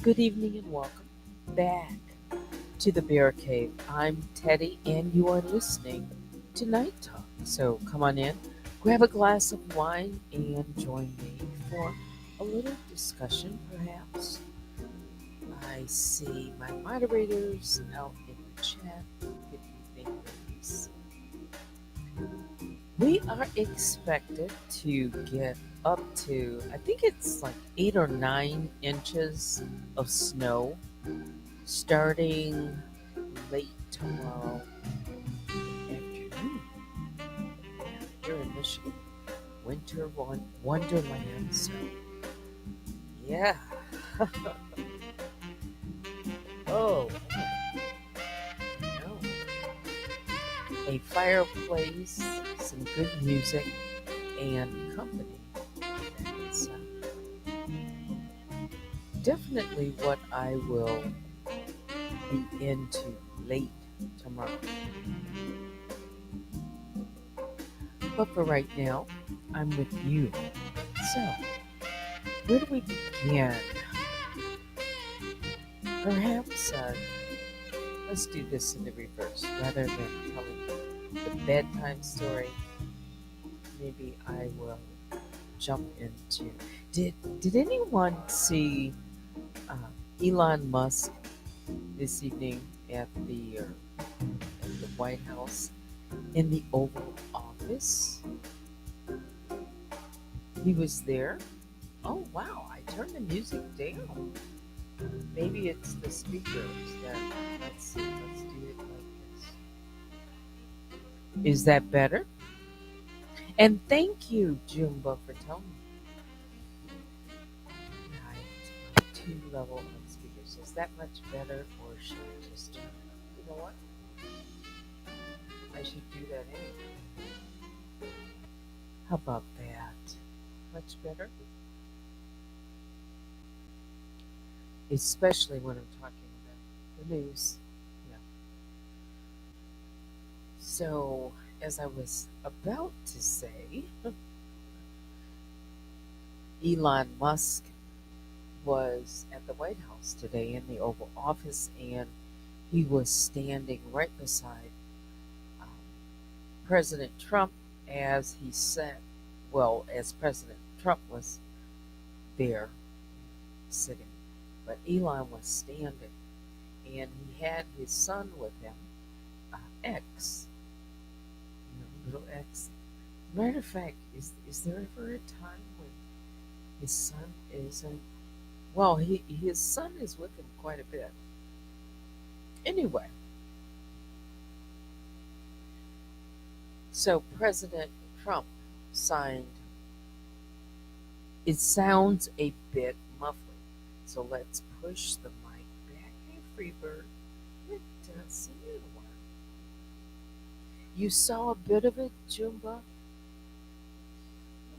Good evening and welcome back to the Bear Cave. I'm Teddy and you are listening to Night Talk. So come on in, grab a glass of wine, and join me for a little discussion, perhaps. I see my moderators out in the chat. Good evening, ladies. We are expected to get up to, I think it's like 8 or 9 inches of snow starting late tomorrow afternoon. Yeah, here in Michigan, winter wonderland. So, yeah. Oh, no. A fireplace, some good music, and company. That's definitely what I will be into late tomorrow. But for right now, I'm with you. So, where do we begin? Perhaps let's do this in the reverse. Rather than telling the bedtime story, maybe I will jump into. Did anyone see uh, Elon Musk this evening at the White House in the Oval Office? He was there. Oh wow! I turned the music down. Maybe it's the speakers that. Let's see. Let's do it like this. Is that better? And thank you, Jumba, for telling me. Right, two level on speakers. Is that much better, or should I just turn it up? You know what? I should do that anyway. How about that? Much better? Especially when I'm talking about the news. Yeah. So, as I was about to say, Elon Musk was at the White House today in the Oval Office, and he was standing right beside um, President Trump as he said, well, as President Trump was there sitting, but Elon was standing, and he had his son with him, X, little X. Matter of fact, is there ever a time when his son isn't? Well, his son is with him quite a bit. Anyway, so President Trump signed. It sounds a bit muffly, so let's push the mic back. Hey, Freebird, it doesn't work. You saw a bit of it, Jumba? Let me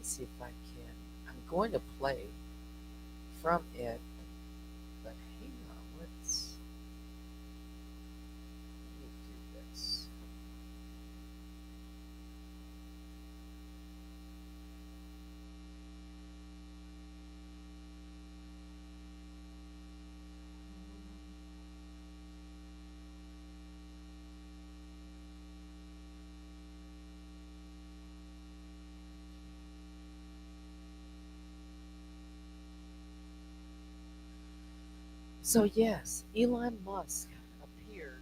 see if I can. I'm going to play from it, but hang on, let me do this. So, yes, Elon Musk appeared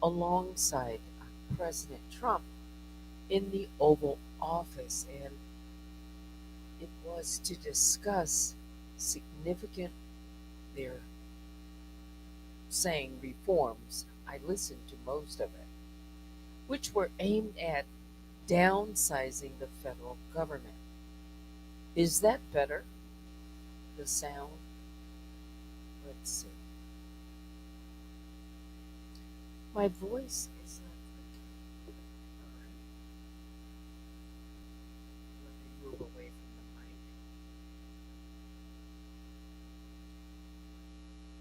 alongside President Trump in the Oval Office, and it was to discuss significant, they're saying, reforms. I listened to most of it, which were aimed at downsizing the federal government. Is that better? The sound? Let's see. My voice is not clicking. All right, let me move away from the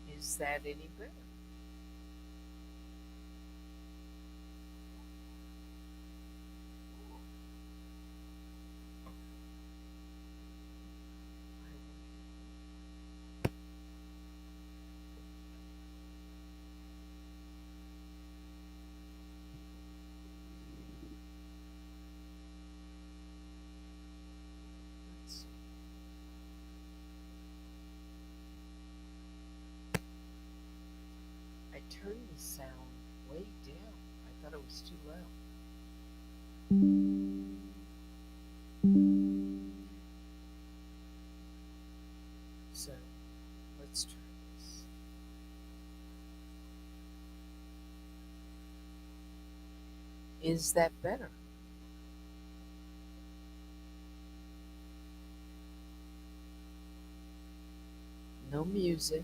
mic. Is that any better? Let's see. I turned the sound way down. I thought it was too loud. So let's try this. Is that better? No music,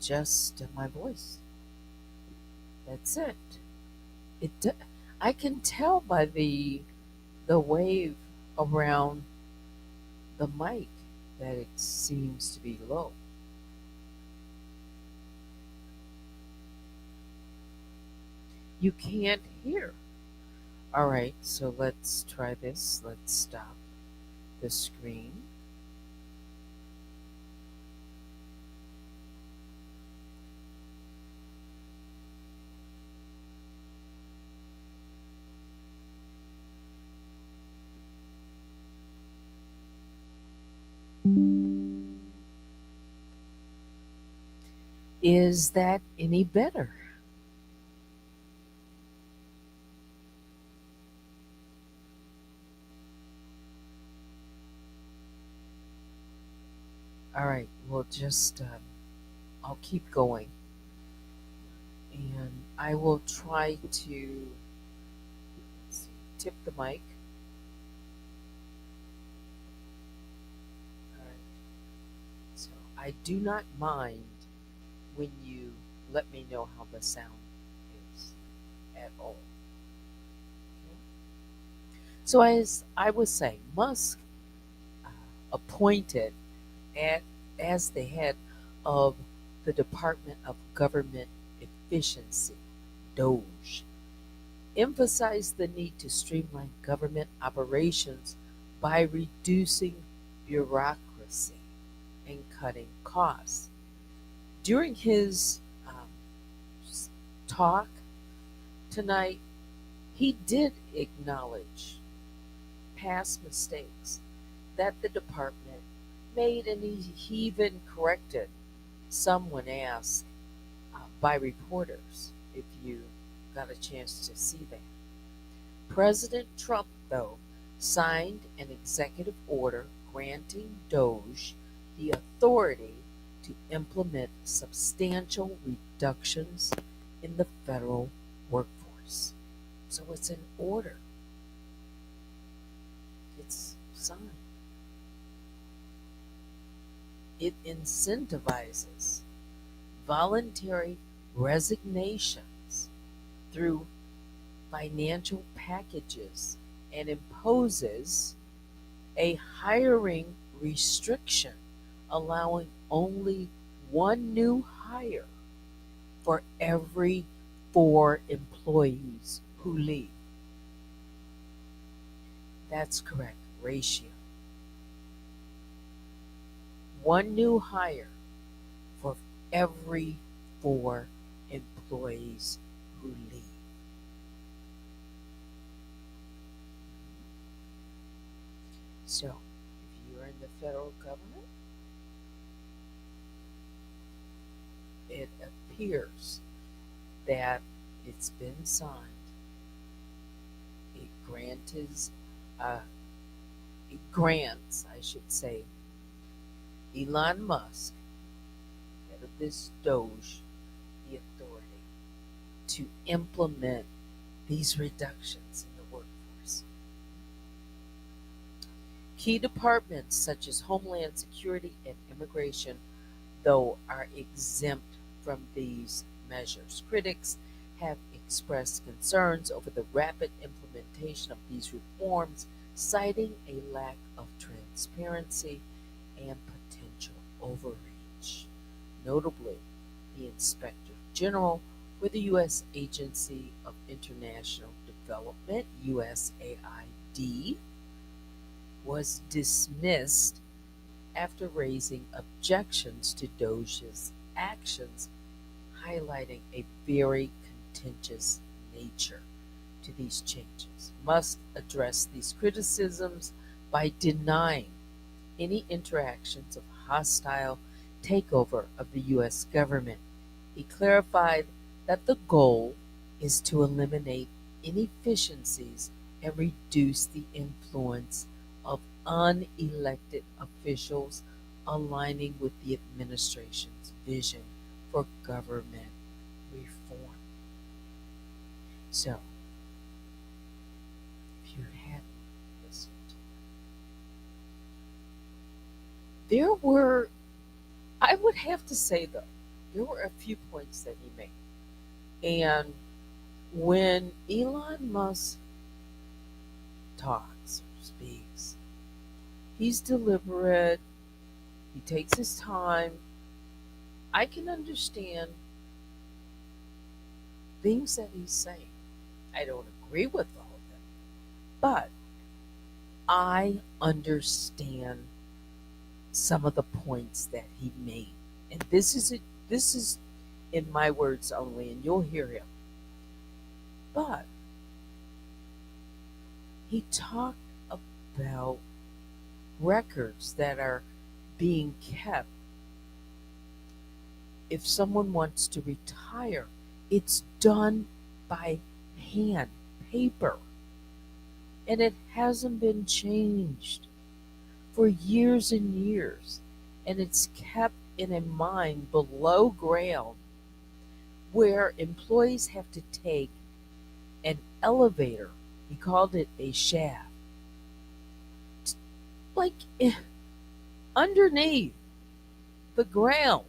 just my voice. That's it. It. I can tell by the wave around the mic that it seems to be low. You can't hear. All right, so let's try this. Let's stop the screen. Is that any better? All right, we'll just, I'll keep going. And I will try to, let's see, tip the mic. All right, so I do not mind when you let me know how the sound is at all. Okay? So, as I was saying, Musk uh, appointed at, as the head of the Department of Government Efficiency, DOGE, emphasized the need to streamline government operations by reducing bureaucracy and cutting costs. During his talk tonight, he did acknowledge past mistakes that the department made, and he even corrected some when asked by reporters, if you got a chance to see that. President Trump, though, signed an executive order granting DOGE the authority to implement substantial reductions in the federal workforce. So it's an order, it's signed. It incentivizes voluntary resignations through financial packages and imposes a hiring restriction, allowing only one new hire for every four employees who leave. That's correct, ratio. One new hire for every four employees who leave. So, if you're in the federal government, it appears that it's been signed. It uh, it grants, I should say, Elon Musk, head of this Doge, the authority to implement these reductions in the workforce. Key departments such as Homeland Security and Immigration, though, are exempt from these measures. Critics have expressed concerns over the rapid implementation of these reforms, citing a lack of transparency and potential overreach. Notably, the Inspector General for the U.S. Agency of International Development, USAID, was dismissed after raising objections to Doge's actions, highlighting a very contentious nature to these changes. Musk addressed these criticisms by denying any interactions of hostile takeover of the U.S. government. He clarified that the goal is to eliminate inefficiencies and reduce the influence of unelected officials, aligning with the administration's vision for government reform. So, if you hadn't listened, there were, I would have to say though, there were a few points that he made. And when Elon Musk talks or speaks, he's deliberate, he takes his time. I can understand things that he's saying. I don't agree with all of them, but I understand some of the points that he made. And this is in my words only, and you'll hear him. But he talked about records that are being kept. If someone wants to retire, it's done by hand, paper, and it hasn't been changed for years and years, and it's kept in a mine below ground where employees have to take an elevator, he called it a shaft, like underneath the ground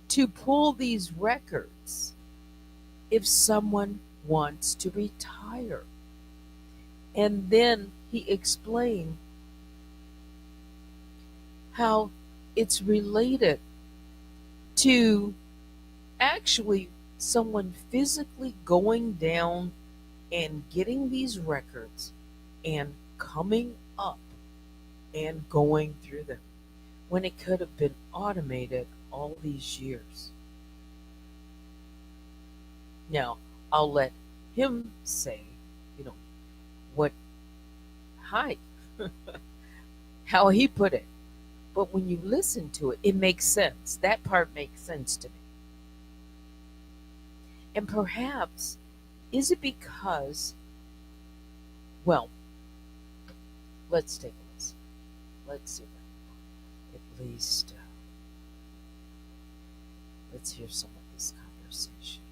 to pull these records if someone wants to retire. And then he explained how it's related to actually someone physically going down and getting these records and coming up and going through them when it could have been automated all these years. Now, I'll let him say, you know, what, hi, how he put it. But when you listen to it, it makes sense. That part makes sense to me. And perhaps, is it because, well, let's take a listen. Let's see if I can at least, let's hear some of this conversation.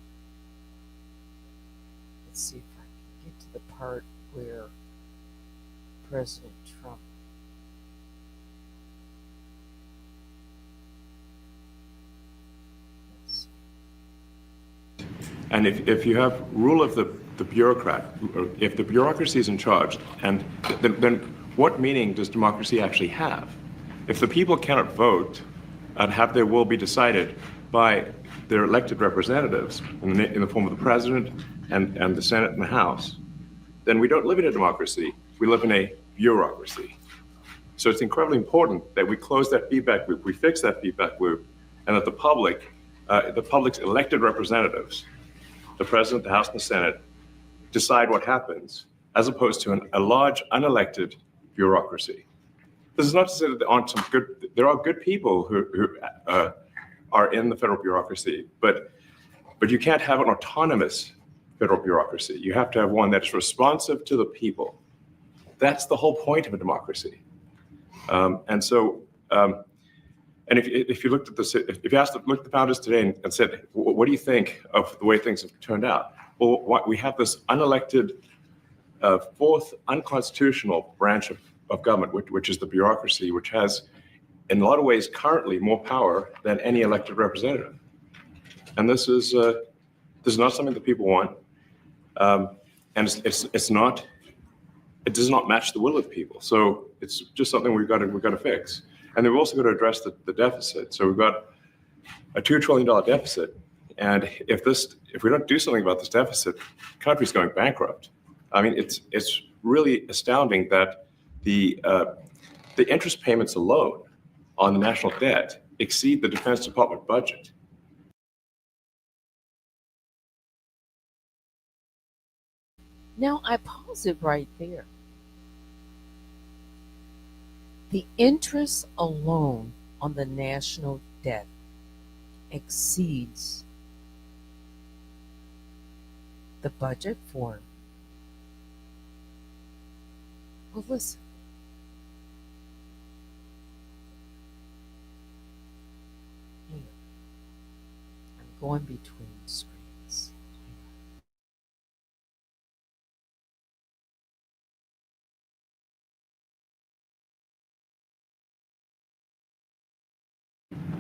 Let's see if I can get to the part where President Trump. And if you have rule of the bureaucrat, or if the bureaucracy is in charge, and then what meaning does democracy actually have? If the people cannot vote and have their will be decided by their elected representatives in the form of the president and the Senate and the House, then we don't live in a democracy. We live in a bureaucracy. So it's incredibly important that we close that feedback loop, we fix that feedback loop, and that the public's elected representatives, the president, the House, and the Senate, decide what happens, as opposed to a large unelected bureaucracy. This is not to say that there are good people who are in the federal bureaucracy, but you can't have an autonomous federal bureaucracy. You have to have one that's responsive to the people. That's the whole point of a democracy. And if you looked at this, if you looked at the founders today and said, what do you think of the way things have turned out? Well, we have this unelected, fourth unconstitutional branch of government, which is the bureaucracy, which has, in a lot of ways, currently more power than any elected representative. And this is not something that people want, and it's not. It does not match the will of people. So it's just something we've got to fix. And then we've also got to address the deficit. So we've got a $2 trillion deficit, and if we don't do something about this deficit, the country's going bankrupt. I mean, it's really astounding that the interest payments alone on the national debt exceed the Defense Department budget. Now, I pause it right there. The interest alone on the national debt exceeds the budget for. Well, listen. Hang on. I'm going between screens.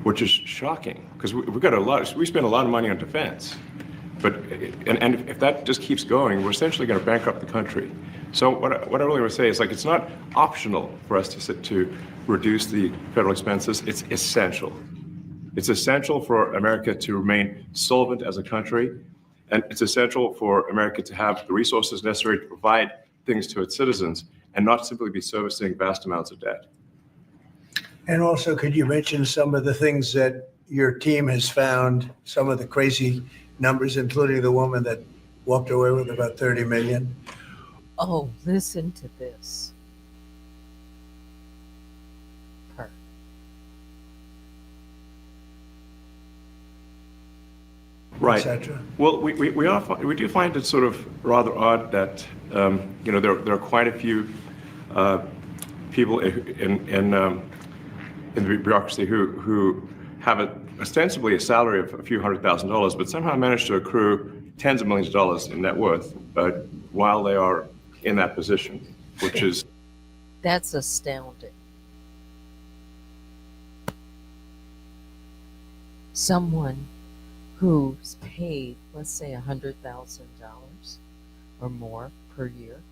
Which is shocking, because we spend a lot of money on defense, and if that just keeps going, we're essentially going to bankrupt the country. So what I really want to say is, like, it's not optional for us to reduce the federal expenses. It's essential. It's essential for America to remain solvent as a country, and it's essential for America to have the resources necessary to provide things to its citizens and not simply be servicing vast amounts of debt. And also, could you mention some of the things that your team has found, some of the crazy numbers, including the woman that walked away with about 30 million? Oh, listen to this. Right. Etc. Well, we do find it sort of rather odd that there are quite a few people in the bureaucracy who have ostensibly a salary of a few $100,000, but somehow manage to accrue tens of millions of dollars in net worth while they are in that position, which is... That's astounding. Someone who's paid, let's say, $100,000 or more per year,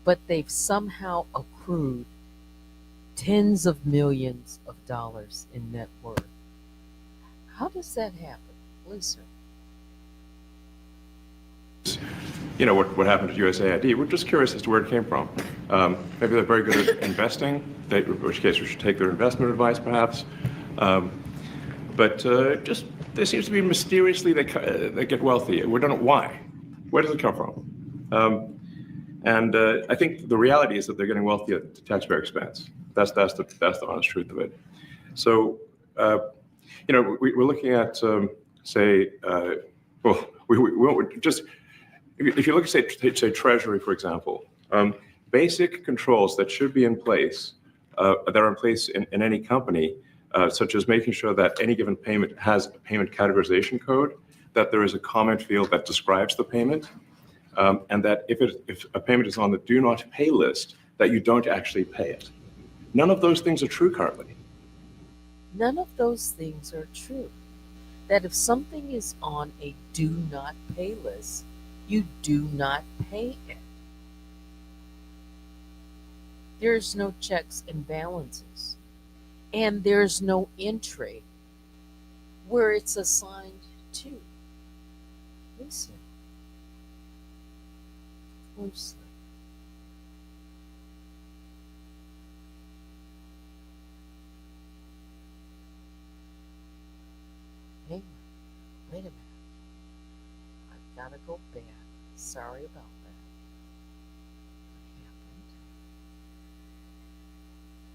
but they've somehow accrued tens of millions of dollars in net worth. How does that happen? Listen. What happened at USAID? We're just curious as to where it came from. Maybe they're very good at investing, in which case we should take their investment advice, perhaps. But just there seems to be mysteriously they get wealthy. We don't know why. Where does it come from? And I think the reality is that they're getting wealthy at taxpayer expense. That's the honest truth of it. So we're looking at if you look at say Treasury, for example, basic controls that should be in place that are in place in any company, such as making sure that any given payment has a payment categorization code, that there is a comment field that describes the payment, and that if a payment is on the do not pay list, that you don't actually pay it. None of those things are true currently. None of those things are true. That if something is on a do not pay list, you do not pay it. There's no checks and balances. And there's no entry where it's assigned to. Listen closely. Hang on. Wait a minute. I've got to go back. Sorry about that. What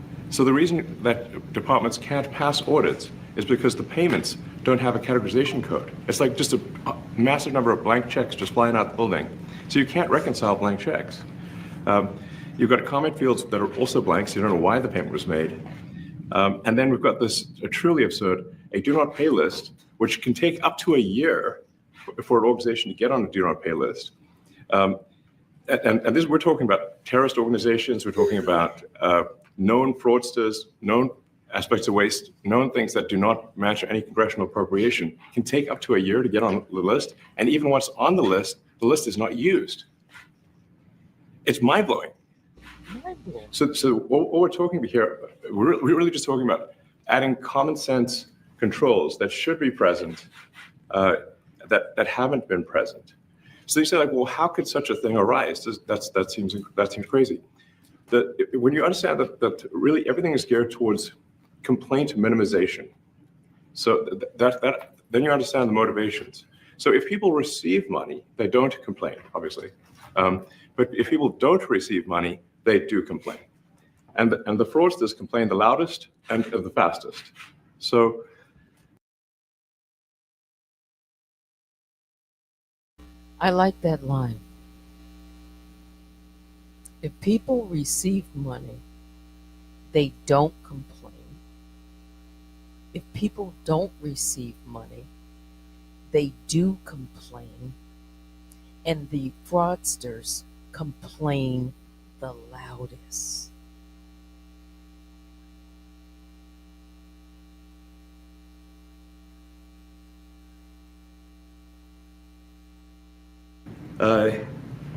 happened? So the reason that departments can't pass audits is because the payments don't have a categorization code. It's like just a massive number of blank checks just flying out the building. So you can't reconcile blank checks. You've got comment fields that are also blank, so you don't know why the payment was made. And then we've got this truly absurd, a do not pay list, which can take up to a year for an organization to get on a do not pay list. And this, we're talking about terrorist organizations, we're talking about known fraudsters, known aspects of waste, known things that do not match any congressional appropriation, can take up to a year to get on the list. And even once on the list is not used. It's mind-blowing. So what we're talking about here, we're really just talking about adding common sense controls that should be present, that haven't been present. So you say, like, well, how could such a thing arise? That seems crazy. When you understand that really everything is geared towards complaint minimization, so then you understand the motivations. So if people receive money, they don't complain, obviously. But if people don't receive money, they do complain. And the fraudsters complain the loudest and the fastest. So I like that line. If people receive money, they don't complain. If people don't receive money, they do complain. And the fraudsters complain the loudest.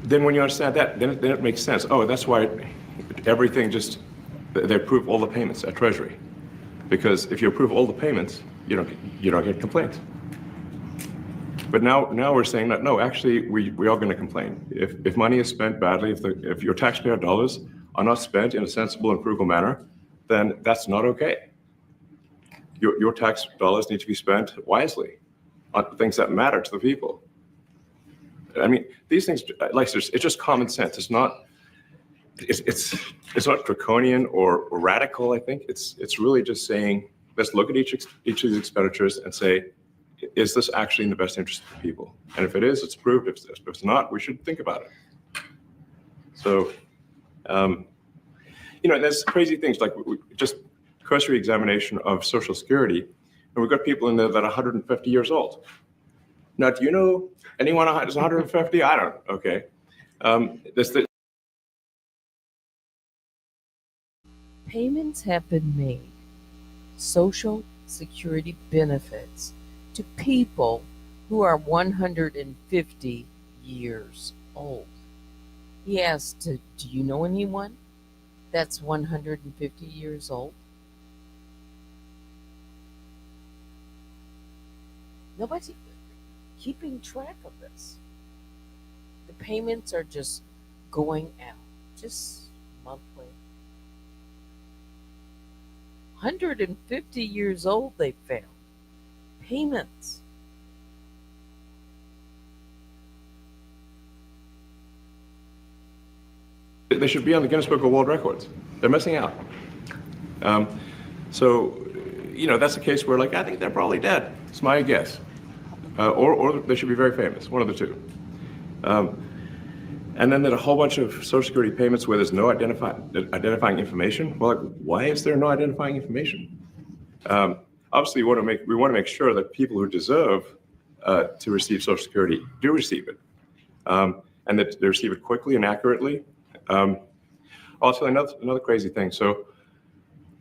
then when you understand that, then it makes sense. Oh, that's why everything they approve all the payments at Treasury. Because if you approve all the payments, you don't get complaints. But now we're saying that, no, actually, we are going to complain. If money is spent badly, if your taxpayer dollars are not spent in a sensible and frugal manner, then that's not okay. Your tax dollars need to be spent wisely on things that matter to the people. I mean, these things, like, it's just common sense. It's not draconian or radical. I think it's really just saying, let's look at each of these expenditures and say, is this actually in the best interest of the people? And if it is, it's approved. If it's not, we should think about it. So, there's crazy things like just cursory examination of Social Security, and we've got people in there that are 150 years old. Now, do you know anyone who's 150? I don't. Okay. Payments have been made, Social Security benefits, to people who are 150 years old. He asked, do you know anyone that's 150 years old? Nobody's keeping track of this. The payments are just going out, just monthly. 150 years old, they found. Payments. They should be on the Guinness Book of World Records. They're missing out. So that's a case where, like, I think they're probably dead. It's my guess. Or they should be very famous, one of the two. And then there's a whole bunch of Social Security payments where there's no identifying information. Well, like, why is there no identifying information? Obviously, we want to make sure that people who deserve to receive Social Security do receive it, and that they receive it quickly and accurately. Also, another crazy thing. So,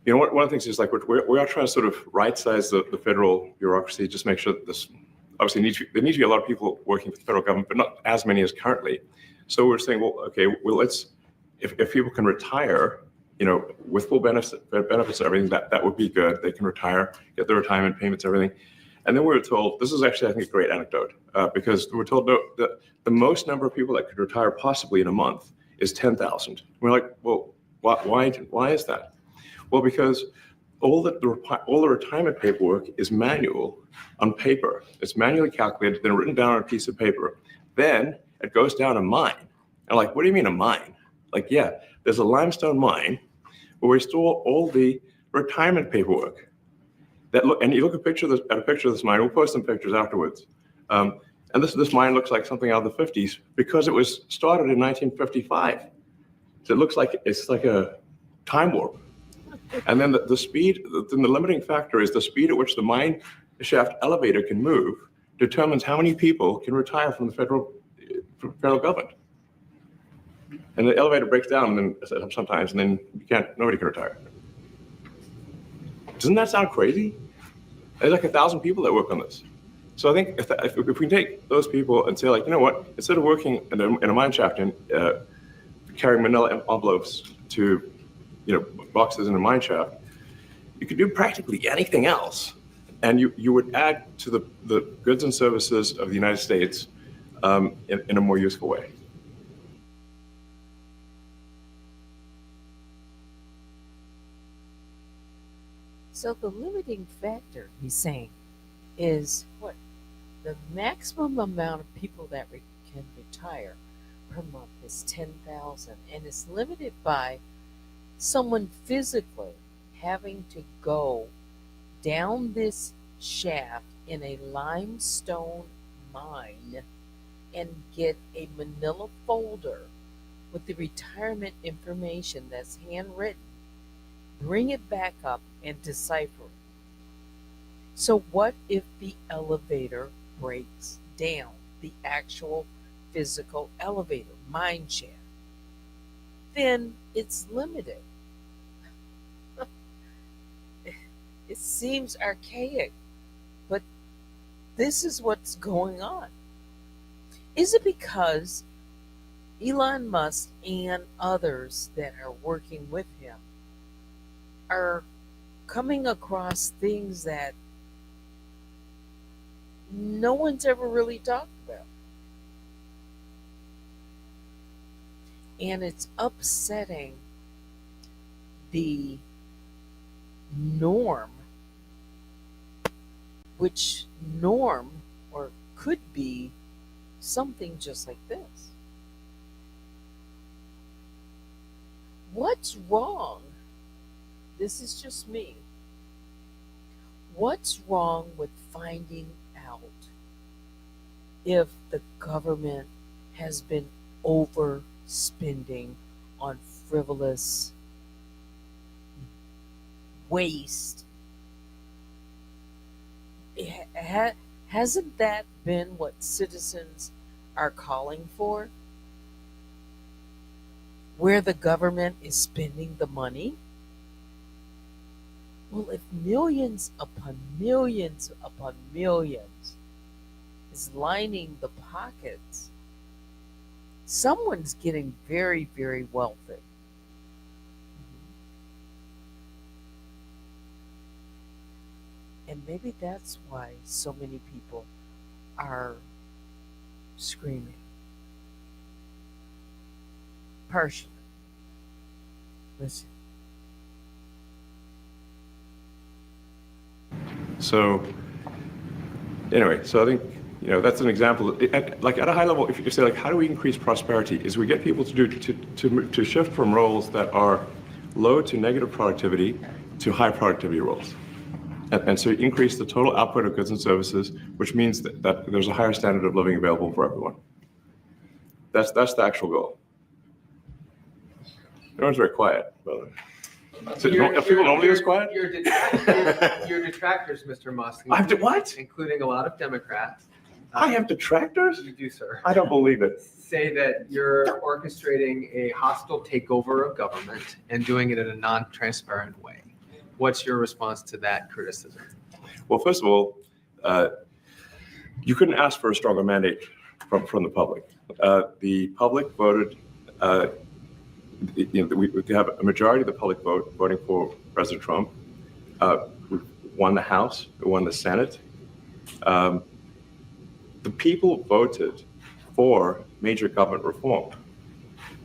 one of the things is, like, we are trying to sort of right-size the federal bureaucracy, just make sure that this obviously there needs to be a lot of people working for the federal government, but not as many as currently. So we're saying, well, okay, well, if people can retire, with full benefits and everything, that would be good. They can retire, get their retirement payments, everything. And then we were told, this is actually, I think, a great anecdote, because we were told that the most number of people that could retire possibly in a month is 10,000. We're like, well, why is that? Well, because all the retirement paperwork is manual on paper. It's manually calculated, then written down on a piece of paper. Then it goes down a mine. And, like, what do you mean a mine? Like, yeah, there's a limestone mine where we store all the retirement paperwork. that look, and you look at a picture of this mine. We'll post some pictures afterwards. And this mine looks like something out of the 50s because it was started in 1955. So it looks like it's like a time warp. And then the speed, then the limiting factor is the speed at which the mine shaft elevator can move determines how many people can retire from the federal government. And the elevator breaks down and then sometimes, and then nobody can retire. Doesn't that sound crazy? There's like 1,000 people that work on this. So I think if we can take those people and say, like, you know what, instead of working in a mine shaft and carrying manila envelopes to, boxes in a mine shaft, you could do practically anything else. And you would add to the goods and services of the United States in a more useful way. So the limiting factor, he's saying, is what? The maximum amount of people that can retire per month is 10,000, and it's limited by someone physically having to go down this shaft in a limestone mine and get a manila folder with the retirement information that's handwritten, bring it back up, and decipher it. So what if the elevator breaks down, the actual physical elevator, mine shaft? Then it's limited. It seems archaic, but this is what's going on. Is it because Elon Musk and others that are working with him are coming across things that no one's ever really talked about? And it's upsetting the norm, which norm or could be something just like this. What's wrong? This is just me. What's wrong with finding out if the government has been overspending on frivolous waste? Hasn't that been what citizens are calling for? Where the government is spending the money? Well, if millions upon millions upon millions is lining the pockets, someone's getting very, very wealthy. And maybe that's why so many people are screaming. Partially. Listen. So anyway, so I think, that's an example. At a high level, if you say, like, how do we increase prosperity, is we get people to shift from roles that are low to negative productivity to high productivity roles. And so you increase the total output of goods and services, which means that there's a higher standard of living available for everyone. That's the actual goal. Everyone's very quiet. So are people normally this quiet? Your detractors, Mr. Musk. What? Including a lot of Democrats. I have detractors? You do, sir. I don't believe it. Say that you're orchestrating a hostile takeover of government and doing it in a non-transparent way. What's your response to that criticism? Well, first of all, you couldn't ask for a stronger mandate from the public. The public voted. We have a majority of the public voting for President Trump. We won the House. We won the Senate. The people voted for major government reform.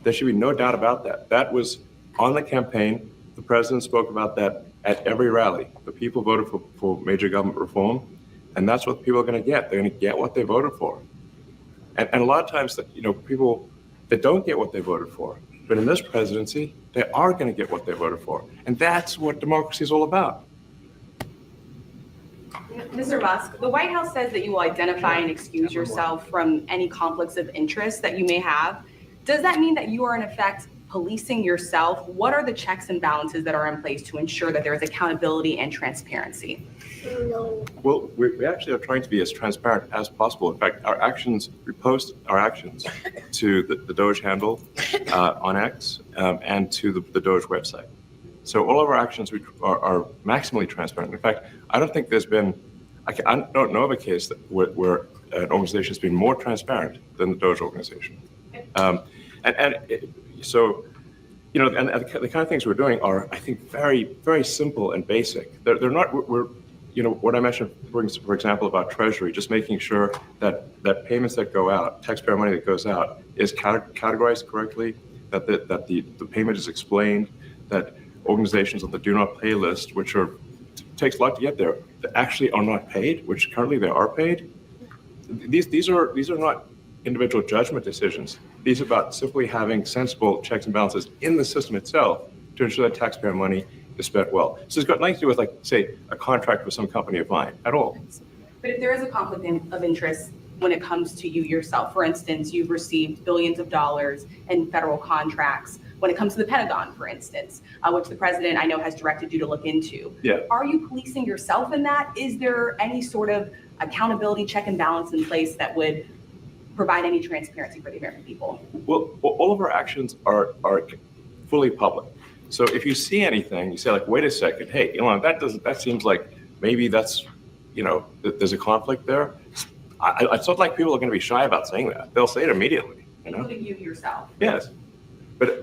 There should be no doubt about that. That was on the campaign. The president spoke about that at every rally. The people voted for major government reform, and that's what people are going to get. They're going to get what they voted for. And a lot of times, people that don't get what they voted for, but in this presidency, they are going to get what they voted for. And that's what democracy is all about. Mr. Musk, the White House says that you will identify and excuse yourself from any conflicts of interest that you may have. Does that mean that you are in effect policing yourself? What are the checks and balances that are in place to ensure that there is accountability and transparency? Well, we actually are trying to be as transparent as possible. In fact, we post our actions to the Doge handle on X and to the Doge website. So all of our actions are maximally transparent. In fact, I don't think there's been, I don't know of a case where an organization has been more transparent than the Doge organization. So, you know, and the kind of things we're doing are, I think, very, very simple and basic. They're not, you know, what I mentioned, for example, about Treasury, just making sure that payments that go out, taxpayer money that goes out, is categorized correctly, that the payment is explained, that organizations on the do not pay list, which takes a lot to get there, that actually are not paid, which currently they are paid. These are not individual judgment decisions. These are about simply having sensible checks and balances in the system itself to ensure that taxpayer money is spent well. So it's got nothing to do with, like, say, a contract with some company of mine at all. But if there is a conflict of interest when it comes to you yourself, for instance, you've received billions of dollars in federal contracts when it comes to the Pentagon, for instance, which the president I know has directed you to look into. Yeah. Are you policing yourself in that? Is there any sort of accountability check and balance in place that would provide any transparency for the American people? Well, all of our actions are fully public. So if you see anything, you say, like, wait a second, hey, you know, that seems like maybe that's, you know, there's a conflict there. It's not like people are going to be shy about saying that. They'll say it immediately. You know? Including you yourself. Yes, but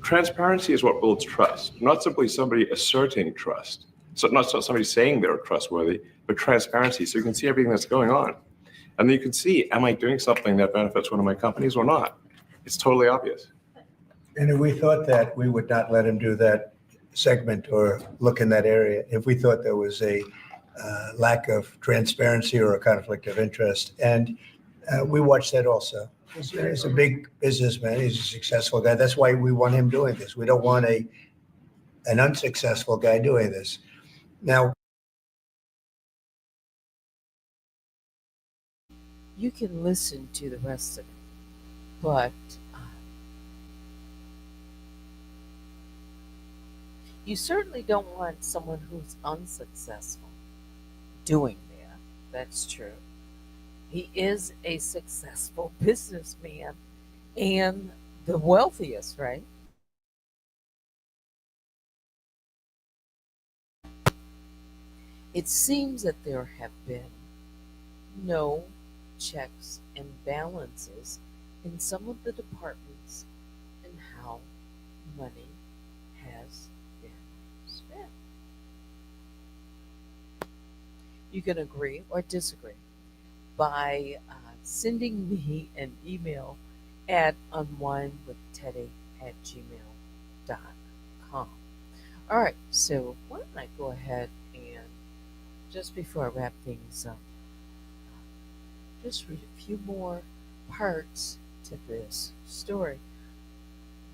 transparency is what builds trust, not simply somebody asserting trust. So not somebody saying they're trustworthy, but transparency, so you can see everything that's going on. And then you can see, am I doing something that benefits one of my companies or not? It's totally obvious. And if we thought that, we would not let him do that segment or look in that area if we thought there was a lack of transparency or a conflict of interest. And we watch that also. He's a big businessman. He's a successful guy. That's why we want him doing this. We don't want an unsuccessful guy doing this. Now, You can listen to the rest of it, but you certainly don't want someone who's unsuccessful doing that. That's true. He is a successful businessman and the wealthiest, right? It seems that there have been no checks and balances in some of the departments and how money has been spent. You can agree or disagree by sending me an email at unwinewithteddy@gmail.com. All right, so why don't I go ahead and just before I wrap things up, just read a few more parts to this story.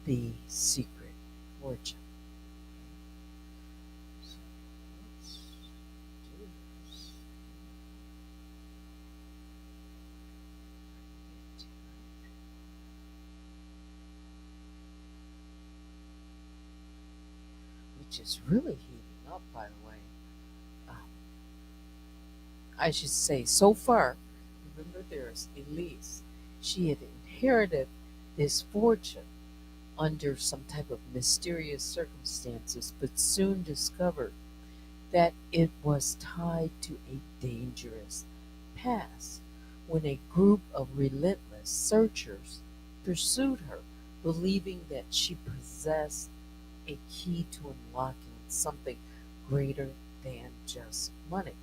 The Secret Fortune. So let's do this. Which is really heating up, by the way. I should say, so far, remember there's Elise. She had inherited this fortune under some type of mysterious circumstances, but soon discovered that it was tied to a dangerous past when a group of relentless searchers pursued her, believing that she possessed a key to unlocking something greater than just money.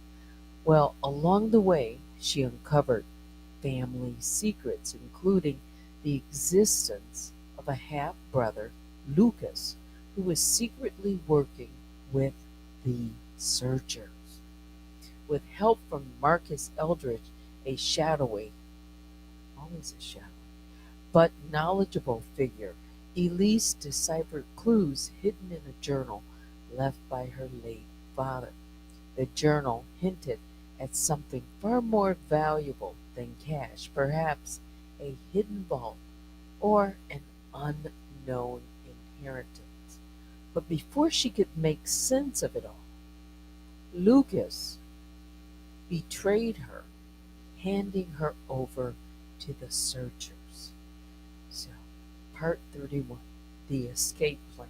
Well, along the way, she uncovered family secrets, including the existence of a half brother, Lucas, who was secretly working with the searchers. With help from Marcus Eldridge, a shadowy, always a shadowy, but knowledgeable figure, Elise deciphered clues hidden in a journal left by her late father. The journal hinted at something far more valuable than cash, perhaps a hidden vault or an unknown inheritance. But before she could make sense of it all, Lucas betrayed her, handing her over to the searchers. So, part 31, The Escape Plan.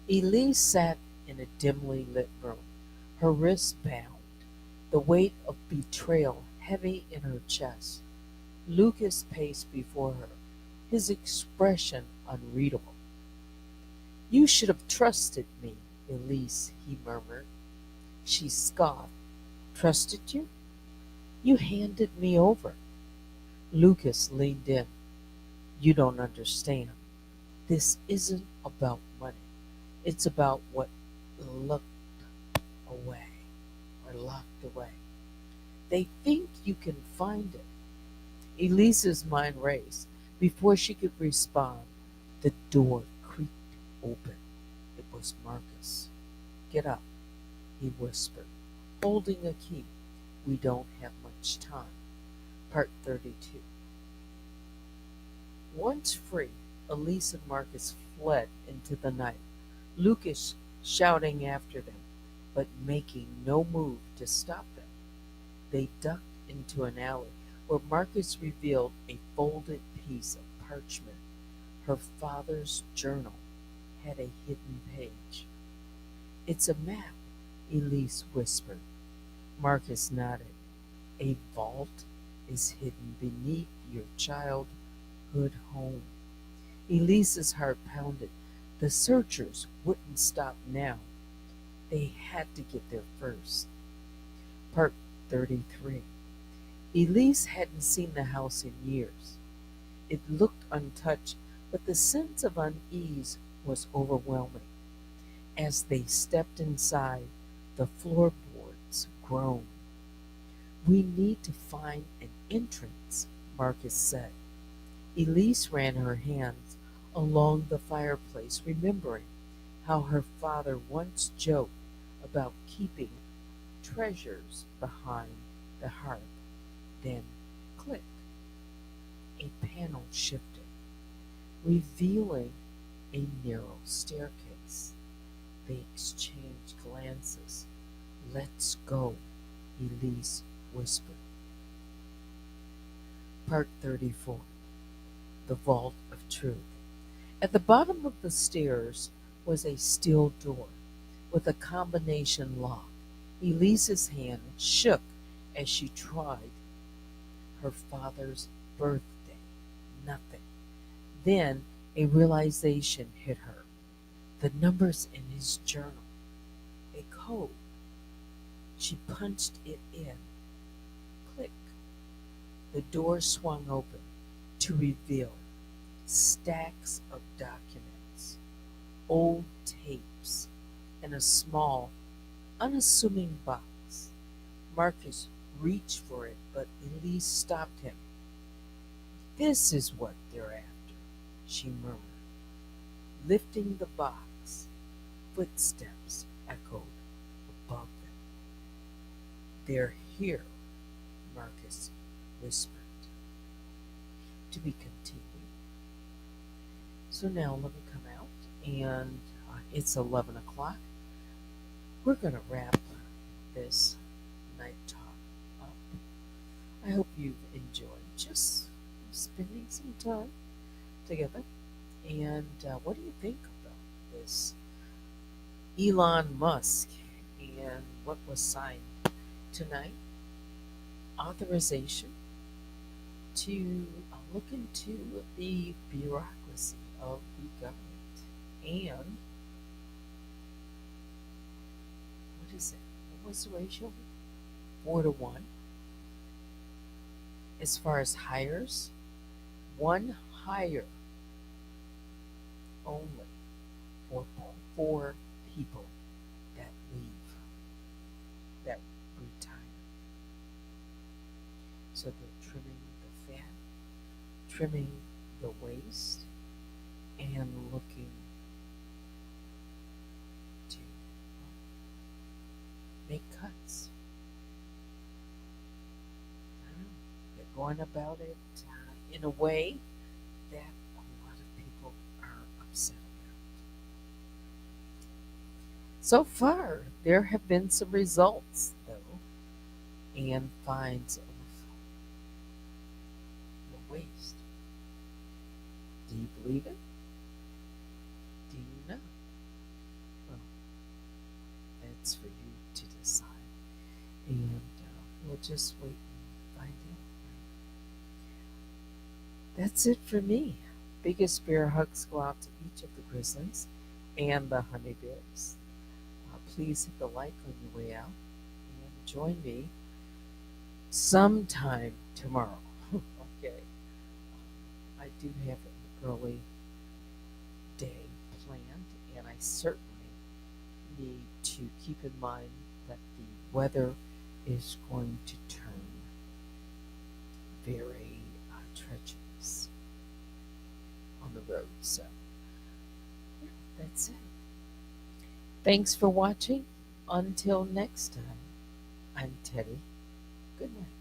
Elise sat in a dimly lit room, her wrists bound, the weight of betrayal heavy in her chest. Lucas paced before her, his expression unreadable. "You should have trusted me, Elise," he murmured. She scoffed. "Trusted you? You handed me over." Lucas leaned in. "You don't understand. This isn't about money. It's about what looked away or locked away. They think you can find it." Elise's mind raced. Before she could respond, the door creaked open. It was Marcus. "Get up," he whispered, holding a key. "We don't have much time." Part 32. Once free, Elise and Marcus fled into the night, Lucas shouting after them, but making no move to stop them. They ducked into an alley where Marcus revealed a folded piece of parchment. Her father's journal had a hidden page. "It's a map," Elise whispered. Marcus nodded. "A vault is hidden beneath your childhood home." Elise's heart pounded. The searchers wouldn't stop now. They had to get there first. Part 33. Elise hadn't seen the house in years. It looked untouched, but the sense of unease was overwhelming. As they stepped inside, the floorboards groaned. "We need to find an entrance," Marcus said. Elise ran her hands along the fireplace, remembering how her father once joked about keeping treasures behind the hearth. Then, click, a panel shifted, revealing a narrow staircase. They exchanged glances. "Let's go," Elise whispered. Part 34. The Vault of Truth. At the bottom of the stairs was a steel door with a combination lock. Elise's hand shook as she tried. Her father's birthday. Nothing. Then a realization hit her. The numbers in his journal. A code. She punched it in. Click. The door swung open to reveal stacks of documents, old tapes, and a small, unassuming box. Marcus reached for it, but Elise stopped him. "This is what they're after," she murmured. Lifting the box, footsteps echoed above them. "They're here," Marcus whispered. To be continued. So now let me come out, and it's 11 o'clock. We're going to wrap this night talk up. I hope you've enjoyed just spending some time together. And what do you think about this Elon Musk and what was signed tonight? Authorization to look into the bureaucracy of the government. And what is it? What was the ratio? 4-1. As far as hires, one hire only for 4 people that leave, that retire. So they're trimming the fat, trimming the waist, and looking to make cuts. I don't know. They're going about it in a way that a lot of people are upset about. So far, there have been some results, though, and finds of the waste. Do you believe it? Do you know? Well, that's for you to decide. And we'll just wait and find out. That's it for me. Biggest bear hugs go out to each of the grizzlies and the honey bears. Please hit the like on your way out and join me sometime tomorrow. Okay. I do have an early day planned, and I certainly need to keep in mind that the weather is going to turn very treacherous on the road. So, yeah, that's it. Thanks for watching. Until next time, I'm Teddy. Good night.